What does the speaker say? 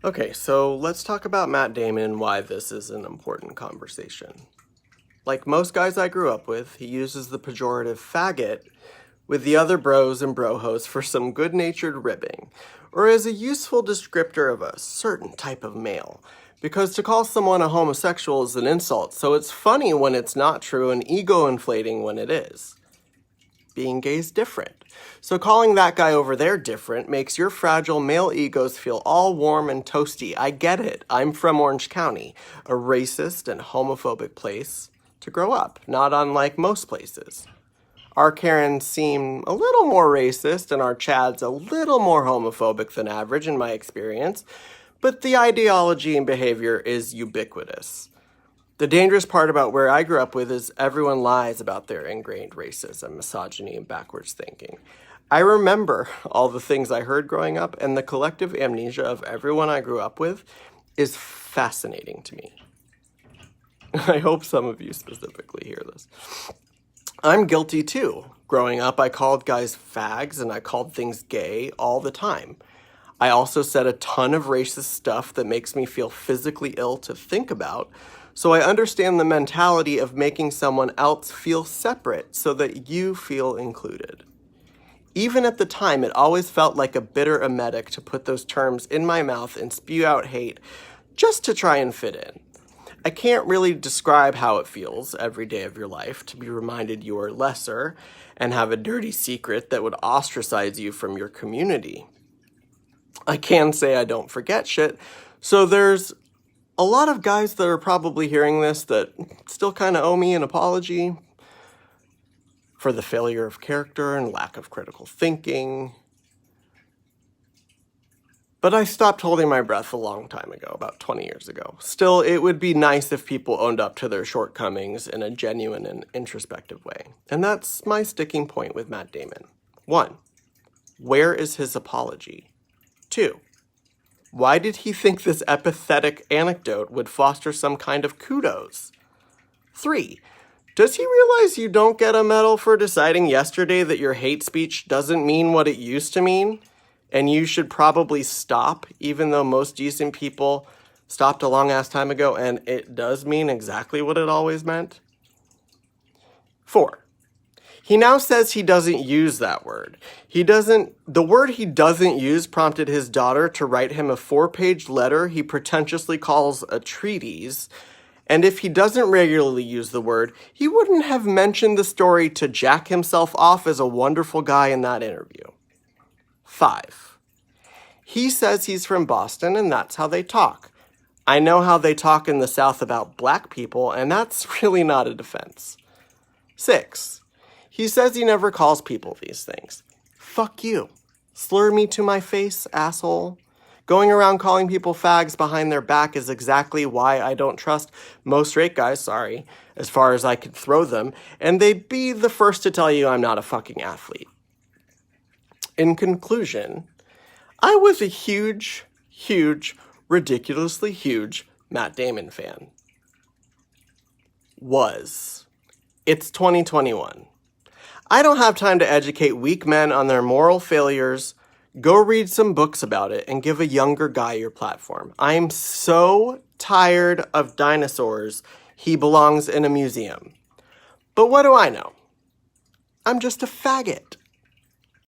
Okay, so let's talk about Matt Damon and why this is an important conversation. Like most guys I grew up with, he uses the pejorative faggot with the other bros and brohos for some good-natured ribbing, or as a useful descriptor of a certain type of male. Because to call someone a homosexual is an insult, so it's funny when it's not true and ego-inflating when it is. Being gay is different. So calling that guy over there different makes your fragile male egos feel all warm and toasty. I get it. I'm from Orange County, a racist and homophobic place to grow up, not unlike most places. Our Karens seem a little more racist and our Chads a little more homophobic than average in my experience, but the ideology and behavior is ubiquitous. The dangerous part about where I grew up with is everyone lies about their ingrained racism, misogyny, and backwards thinking. I remember all the things I heard growing up, and the collective amnesia of everyone I grew up with is fascinating to me. I hope some of you specifically hear this. I'm guilty too. Growing up, I called guys fags and I called things gay all the time. I also said a ton of racist stuff that makes me feel physically ill to think about, so I understand the mentality of making someone else feel separate so that you feel included. Even at the time, it always felt like a bitter emetic to put those terms in my mouth and spew out hate just to try and fit in. I can't really describe how it feels every day of your life to be reminded you are lesser and have a dirty secret that would ostracize you from your community. I can say I don't forget shit, so there's a lot of guys that are probably hearing this that still kind of owe me an apology for the failure of character and lack of critical thinking. But I stopped holding my breath a long time ago, about 20 years ago. Still, it would be nice if people owned up to their shortcomings in a genuine and introspective way. And that's my sticking point with Matt Damon. 1. Where is his apology? 2. Why did he think this empathetic anecdote would foster some kind of kudos? 3. Does he realize you don't get a medal for deciding yesterday that your hate speech doesn't mean what it used to mean? And you should probably stop, even though most decent people stopped a long-ass time ago, and it does mean exactly what it always meant? 4. He now says he doesn't use that word. The word he doesn't use prompted his daughter to write him a 4-page letter he pretentiously calls a treatise. And if he doesn't regularly use the word, he wouldn't have mentioned the story to jack himself off as a wonderful guy in that interview. 5. He says he's from Boston and that's how they talk. I know how they talk in the South about black people, and that's really not a defense. 6. He says he never calls people these things. Fuck you. Slur me to my face, asshole. Going around calling people fags behind their back is exactly why I don't trust most straight guys, as far as I could throw them, and they'd be the first to tell you I'm not a fucking athlete. In conclusion, I was a huge, ridiculously huge Matt Damon fan. It's 2021. I don't have time to educate weak men on their moral failures. Go read some books about it and give a younger guy your platform. I'm so tired of dinosaurs. He belongs in a museum. But what do I know? I'm just a faggot.